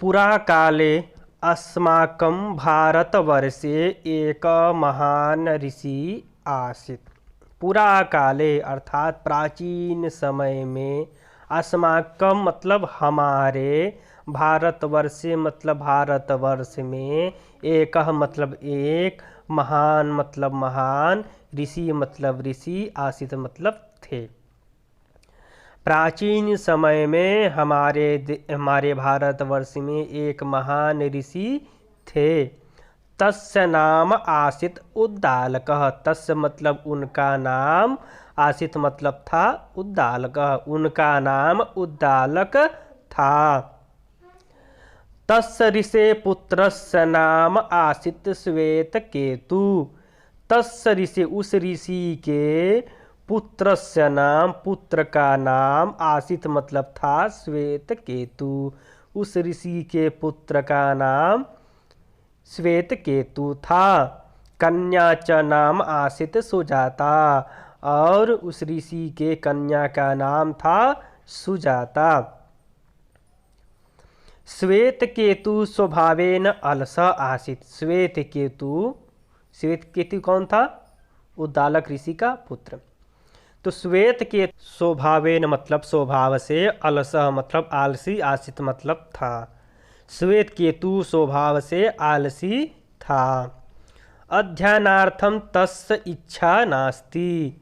पुरा काले अस्माकं भारतवर्षे एक महान ऋषि आसीत्। पुरा काले अर्थात प्राचीन समय में, अस्माकं मतलब हमारे, भारतवर्षे मतलब भारतवर्ष में, एक मतलब एक, महान मतलब महान, ऋषि मतलब ऋषि, आसीत् मतलब थे। प्राचीन समय में हमारे भारतवर्ष में एक महान ऋषि थे। तस्य नाम आसीत् उद्दालकः। तस्य मतलब उनका नाम, आसीत् मतलब था, उद्दालकः उनका नाम उद्दालक था। तस्य ऋषे पुत्रस्य नाम आसीत् श्वेतकेतु। तस्य ऋषि उस ऋषि के पुत्रस्य नाम, पुत्र का नाम, आसीत् मतलब था, श्वेतकेतु। उस ऋषि के पुत्र का नाम श्वेतकेतु था। कन्या च नाम आसीत् सुजाता। और उस ऋषि के कन्या का नाम था सुजाता। श्वेतकेतु स्वभावेन अलस आसीत्। श्वेतकेतु कौन था? उद्दालक ऋषि का पुत्र। तो श्वेत के स्वभावेन मतलब स्वभाव से, अलस मतलब आलसी, आसीत् मतलब था। श्वेत केतु स्वभाव से आलसी था। अध्ययनार्थम तस्य इच्छा नास्ति।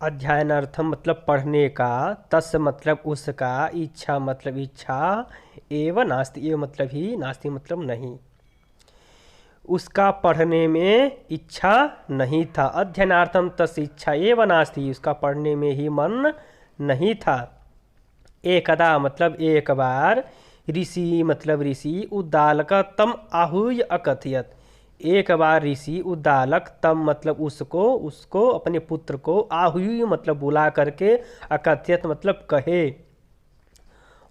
अध्ययनार्थम मतलब पढ़ने का, तस्य मतलब उसका, इच्छा मतलब इच्छा, एवं नास्ति, एवं मतलब ही, नास्ति मतलब नहीं, उसका पढ़ने में इच्छा नहीं था। अध्ययनार्थम तस्य इच्छा एव नास्ति, उसका पढ़ने में ही मन नहीं था। एकदा मतलब एक बार, ऋषि मतलब ऋषि, उद्दालक तम आहूय अकथयत। एक बार ऋषि उद्दालक, तम मतलब उसको अपने पुत्र को, आहूय मतलब बुला करके, अकथयत मतलब कहे।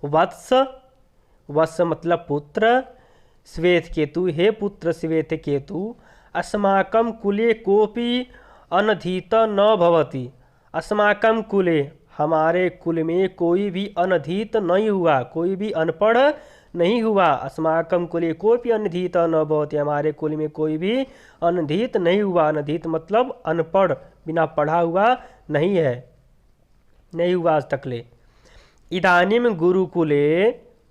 वत्स मतलब पुत्र, श्वेतकेतु हे पुत्र श्वेतकेतु, अस्माकं कुले कोपि अनधीत न भवति। अस्माकं कुले हमारे कुल में कोई भी अनधीत नहीं हुआ, कोई भी अनपढ़ नहीं हुआ। अस्माकं कुले कोपि अनधीत न भवति, हमारे कुल में कोई भी अनधीत नहीं हुआ। अनधीत मतलब अनपढ़, बिना पढ़ा हुआ नहीं है, नहीं हुआ आज तक ले। इदानीं गुरुकुले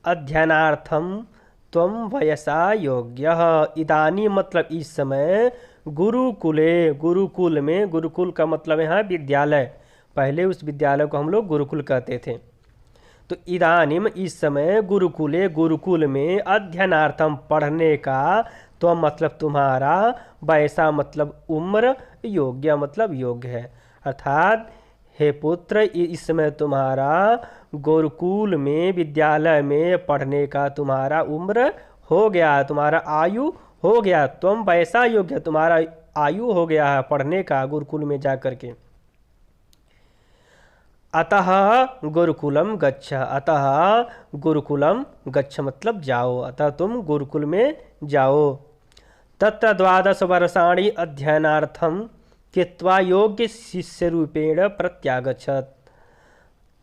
अध्ययनार्थम त्वं वयसा योग्यः। इदानी मतलब इस समय, गुरुकुले गुरुकुल में, गुरुकुल का मतलब यहाँ विद्यालय, पहले उस विद्यालय को हम लोग गुरुकुल कहते थे। तो इदानीम इस समय, गुरुकुले गुरुकुल में, अध्ययनार्थम पढ़ने का, त्वं मतलब तुम्हारा, वयसा मतलब उम्र, योग्य मतलब योग्य है। अर्थात हे पुत्र, इस समय तुम्हारा गुरुकुल में, विद्यालय में पढ़ने का तुम्हारा उम्र हो गया, तुम्हारा आयु हो गया। तुम वैसा योग्य, तुम्हारा आयु हो गया है पढ़ने का, गुरुकुल में जा करके। अतः गुरुकुलम गच्छ। अतः गुरुकुलम गच्छ मतलब जाओ, अतः तुम गुरुकुल में जाओ। तत्र 12 वर्षाणि अध्ययनार्थम कृत्वा योग्य शिष्य रूपेण प्रत्यागच्छत्।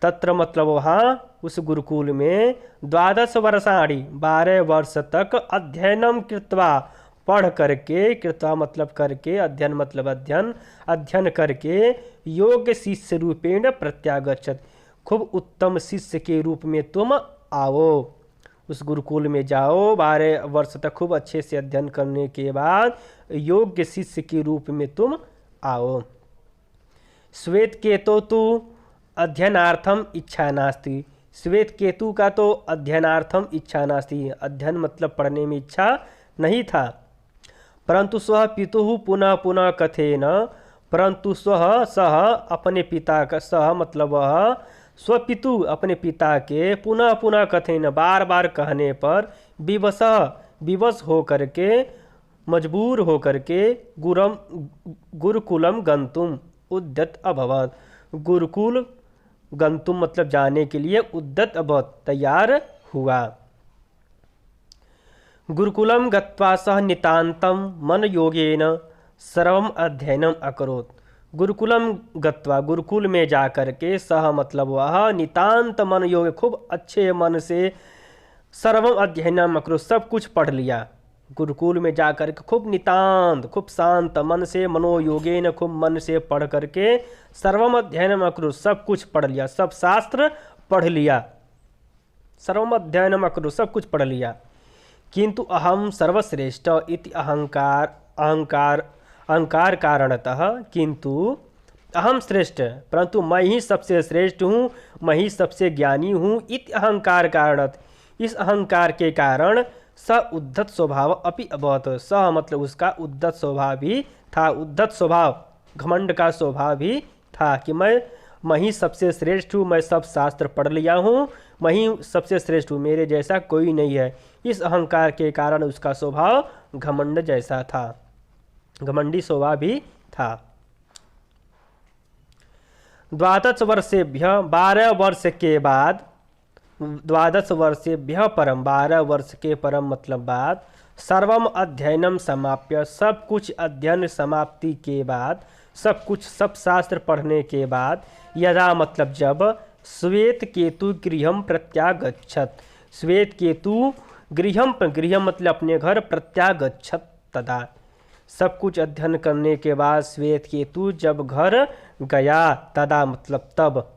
तत्र मतलब वहाँ उस गुरुकुल में 12 वर्षाणि 12 वर्ष तक अध्ययनम कृत्वा पढ़ करके, कृत्वा मतलब करके, अध्ययन मतलब अध्ययन, अध्ययन करके योग्य शिष्य रूपेण प्रत्यागच्छत्, खूब उत्तम शिष्य के रूप में तुम आओ। उस गुरुकुल में जाओ, 12 वर्ष तक खूब अच्छे से अध्ययन करने के बाद योग्य शिष्य के रूप में तुम आओ। श्वेतकेतु तो अध्ययनार्थम इच्छा नास्ति। श्वेतकेतु का तो अध्ययनार्थम इच्छा नास्ति, अध्ययन मतलब पढ़ने में इच्छा नहीं था। परंतु स्वः पितुः पुनः पुनः कथेन, परंतु सह अपने पिता का, सह मतलब वह, स्वपितु अपने पिता के, पुनः पुनः कथेन बार बार कहने पर, विवश हो करके, मजबूर हो करके, गुरुकुलम गंतुम उद्यत अभवत। गुरुकुल गंतुम मतलब जाने के लिए, उद्यत अभवत तैयार हुआ। गुरुकुलम गत्वा सह नितान्तं मन योगेन सर्वम अध्ययनम अकरोत्। गुरुकुलम गत्वा, गुरुकुल में जा कर के, सह मतलब वह, नितांत मन योग, खूब अच्छे मन से, सर्वम अध्ययनम अकुरु, सब कुछ पढ़ लिया। गुरुकुल में जा कर के खूब नितांत, खूब शांत मन से, मनोयोगेन, खूब मन से पढ़ करके, सर्वम अध्ययनम अकुरु, सब कुछ पढ़ लिया, सब शास्त्र पढ़ लिया, सर्वम अध्ययनम अकुरु, सब कुछ पढ़ लिया। किंतु अहम सर्वश्रेष्ठ इति अहंकार कारणतः, किंतु अहम श्रेष्ठ, परंतु मैं ही सबसे श्रेष्ठ हूँ, मैं ही सबसे ज्ञानी हूँ, इति अहंकार कारणत, इस अहंकार के कारण, स उद्धत स्वभाव अपि अभवत, स मतलब उसका उद्धत स्वभाव भी था, उद्धत स्वभाव, घमंड का स्वभाव भी था कि मैं ही सबसे श्रेष्ठ हूँ, मैं सब शास्त्र पढ़ लिया हूँ, मैं ही सबसे श्रेष्ठ हूँ, मेरे जैसा कोई नहीं है। इस अहंकार के कारण उसका स्वभाव घमंड जैसा था, घमंडी स्वभाव भी था। 12 वर्षेभ्य, 12 वर्ष के बाद, 12 वर्षेभ्य परम, 12 वर्ष के परम मतलब बाद, सर्वम अध्ययनम समाप्य, सब कुछ अध्ययन समाप्ति के बाद, सब कुछ, सब शास्त्र पढ़ने के बाद, यदा मतलब जब, श्वेत केतु गृहम प्रत्यागच्छत, श्वेत केतु गृहम, गृहम मतलब अपने घर, प्रत्यागच्छत तदा, सब कुछ अध्ययन करने के बाद श्वेत केतु जब घर गया, तदा मतलब तब,